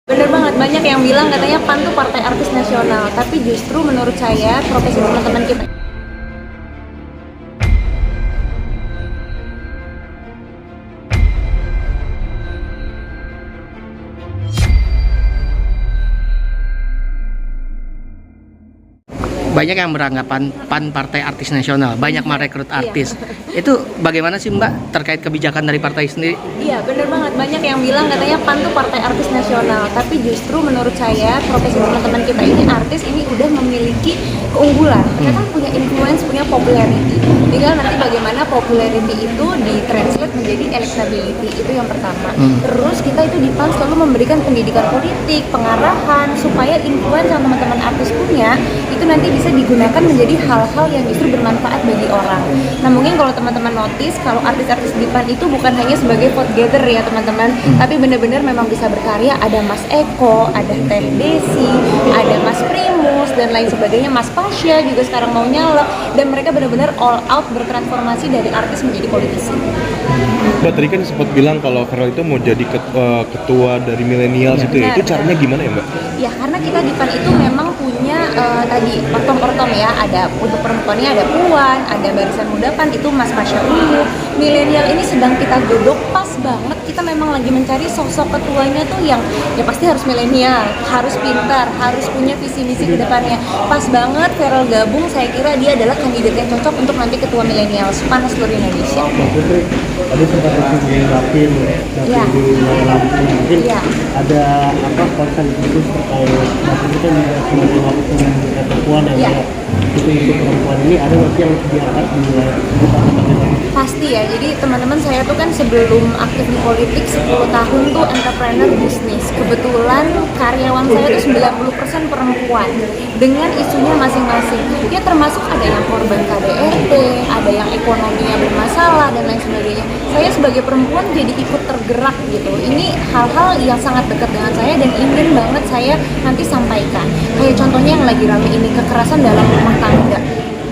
Bener banget, banyak yang bilang katanya PAN tuh partai artis nasional, tapi justru menurut saya profesi teman-teman kita banyak yang beranggapan PAN partai artis nasional, banyak merekrut artis. Itu bagaimana sih Mbak terkait kebijakan dari partai sendiri? iya bener banget, banyak yang bilang katanya PAN tuh partai artis nasional, tapi justru menurut saya profesi teman-teman kita ini artis ini udah memiliki keunggulan. Mereka kan punya influence, punya popularity. Tinggal nanti bagaimana popularity itu ditranslate menjadi electability, itu yang pertama. Terus kita itu di PAN selalu memberikan pendidikan politik, pengarahan, supaya influence yang teman-teman artis punya itu nanti bisa digunakan menjadi hal-hal yang justru bermanfaat bagi orang. Nah mungkin kalau teman-teman notice, kalau artis-artis di PAN itu bukan hanya sebagai vote gather ya teman-teman, tapi benar-benar memang bisa berkarya. Ada Mas Eko, ada Teh Desi, ada Mas Primus dan lain sebagainya. Mas Pasha juga sekarang mau nyalek, dan mereka benar-benar all out bertransformasi dari artis menjadi politisi. Mbak tadi kan sempat bilang kalau Farel itu mau jadi ketua dari milenial itu ya. Itu caranya gimana ya Mbak? Ya karena kita di PAN itu memang punya tadi portom-portom ya, ada untuk perempuannya ada Puan, ada Barisan Muda PAN itu Mas Pasha Ungu. Milenial ini sedang kita godok, pas banget kita memang lagi mencari sosok ketuanya tuh yang ya pasti harus milenial, harus pintar, harus punya visi misi ke depannya. Pas banget Farel gabung, saya kira dia adalah kandidat yang cocok untuk nanti ketua milenial PAN seluruh Indonesia. Putri, tadi sempat disinggung Dapil Ya. di Lampung, mungkin Ya. ada apa konsen khusus terkait Dapil itu kan juga sebagai waktu yang perempuan Ya. ya, itu perempuan ini ada nggak sih yang diangkat di wilayah Pasti ya, jadi teman-teman saya tuh kan sebelum aktif di politik 10 tahun tuh entrepreneur bisnis. Kebetulan karyawan saya tuh 90% perempuan dengan isunya masing-masing. Ya termasuk ada yang korban KDRT, ada yang ekonominya bermasalah dan lain sebagainya. Saya sebagai perempuan jadi ikut tergerak gitu. Ini hal-hal yang sangat dekat dengan saya dan ingin banget saya nanti sampaikan. Kayak contohnya yang lagi rame ini, kekerasan dalam rumah tangga.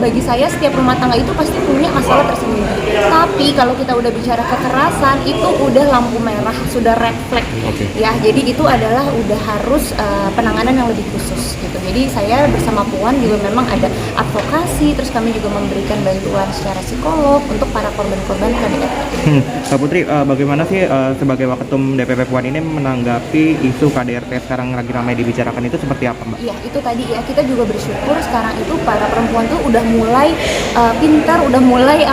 Bagi saya setiap rumah tangga itu pasti punya masalah tersendiri. Tapi kalau kita udah bicara kekerasan itu udah lampu merah, sudah red flag. Ya, jadi itu adalah udah harus penanganan yang lebih khusus gitu. Jadi saya bersama Puan juga memang ada advokasi, terus kami juga memberikan bantuan secara psikolog untuk para korban-korban KDRT. Mbak Putri, bagaimana sih sebagai Waketum DPP Puan ini menanggapi isu KDRT sekarang lagi ramai dibicarakan itu seperti apa Mbak? Iya, itu tadi ya, kita juga bersyukur sekarang itu para perempuan tuh udah mulai pintar, udah mulai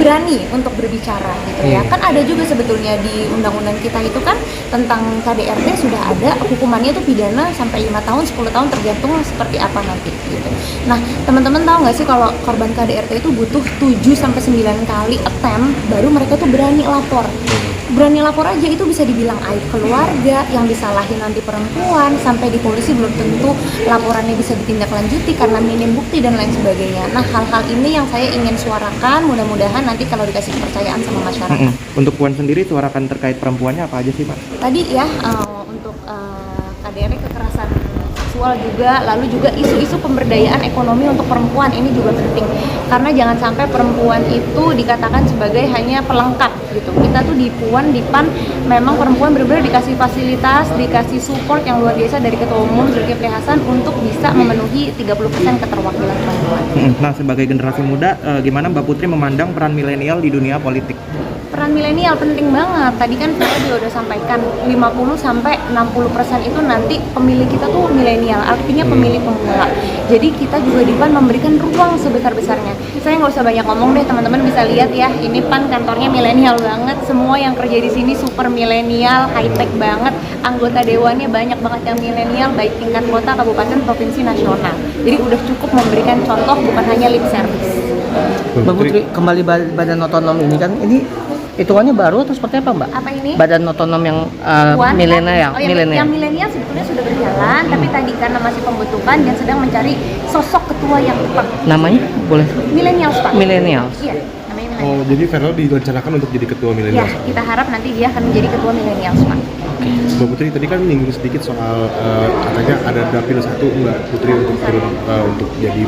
berani untuk berbicara gitu ya. Kan ada juga sebetulnya di undang-undang kita itu kan tentang KDRT sudah ada hukumannya tuh pidana sampai 5 tahun, 10 tahun tergantung seperti apa nanti gitu. Nah, teman-teman tahu nggak sih kalau korban KDRT itu butuh 7 sampai 9 kali attempt baru mereka tuh berani lapor. Berani lapor aja itu bisa dibilang aib keluarga, yang disalahin nanti perempuan, sampai di polisi belum tentu laporannya bisa ditindaklanjuti karena minim bukti dan lain sebagainya. Nah, hal-hal ini yang saya ingin suarakan, mudah-mudahan nanti kalau dikasih kepercayaan sama masyarakat. Untuk Puan sendiri suarakan terkait perempuannya apa aja sih Pak? Tadi ya untuk KDRT kekerasan seksual juga, lalu juga isu-isu pemberdayaan ekonomi untuk perempuan ini juga penting, karena jangan sampai perempuan itu dikatakan sebagai hanya pelengkap gitu. Kita tuh di Puan, di PAN memang perempuan benar-benar dikasih fasilitas, dikasih support yang luar biasa dari Ketua Umum Zulkifli Hasan untuk bisa memenuhi 30% keterwakilan perempuan. Nah, sebagai generasi muda, gimana Mbak Putri memandang peran milenial di dunia politik? Peran milenial penting banget. Tadi kan saya juga udah sampaikan 50 sampai 60% itu nanti pemilih kita tuh milenial, artinya pemilih pemula. Jadi kita juga di PAN memberikan ruang sebesar-besarnya. Saya nggak usah banyak ngomong deh, teman-teman bisa lihat ya. Ini PAN kantornya milenial banget. Semua yang kerja di sini super milenial, high tech banget. Anggota dewannya banyak banget yang milenial, baik tingkat kota, kabupaten, provinsi, nasional. Jadi udah cukup memberikan contoh, bukan hanya lip service. Mbak Putri, kembali badan otonom ini kan ini hitungannya baru atau seperti apa Mbak? Apa ini? Badan otonom yang Puan, milenial, kan? Yang milenial sebetulnya sudah berjalan, tapi tadi karena masih pembentukan dan sedang mencari sosok ketua yang tepat. Namanya boleh? Milenials Pak. Milenials. Iya, namanya milenials. Oh, jadi Farel direncanakan untuk jadi ketua Ya, milenial. kita harap nanti dia akan menjadi ketua milenials Pak. Mbak Putri tadi kan menyinggung sedikit soal katanya ada dapil satu Mbak Putri untuk jadi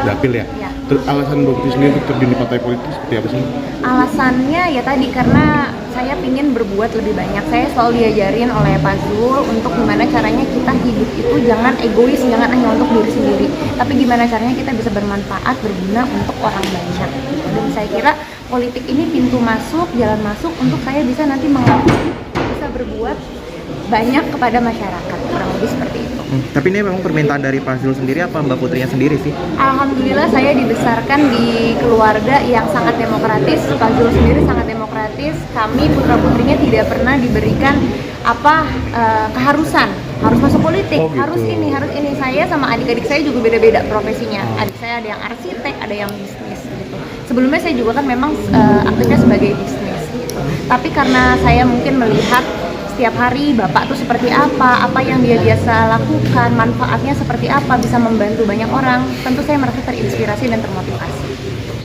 dapil ya. Ya. Alasan Mbak Putri sendiri untuk terjun di partai politik seperti apa sih? Alasannya ya tadi karena saya ingin berbuat lebih banyak. Saya selalu diajarin oleh Pak Zul untuk gimana caranya kita hidup itu jangan egois, jangan hanya untuk diri sendiri, tapi gimana caranya kita bisa bermanfaat, berguna untuk orang banyak. Dan saya kira politik ini pintu masuk, jalan masuk untuk saya bisa nanti mengabdi, bisa berbuat banyak kepada masyarakat, kurang lebih seperti itu. Tapi ini memang permintaan dari Pak Zul sendiri apa Mbak Putrinya sendiri sih? Alhamdulillah saya dibesarkan di keluarga yang sangat demokratis. Pak Zul sendiri sangat demokratis. Kami putra-putrinya tidak pernah diberikan keharusan harus masuk politik, Oh, gitu. harus ini. Saya sama adik-adik saya juga beda-beda profesinya. Adik saya ada yang arsitek, ada yang bisnis gitu. Sebelumnya saya juga kan memang aktifnya sebagai bisnis gitu. Tapi karena saya mungkin melihat setiap hari bapak tuh seperti apa yang dia biasa lakukan, manfaatnya seperti apa, bisa membantu banyak orang, tentu saya merasa terinspirasi dan termotivasi.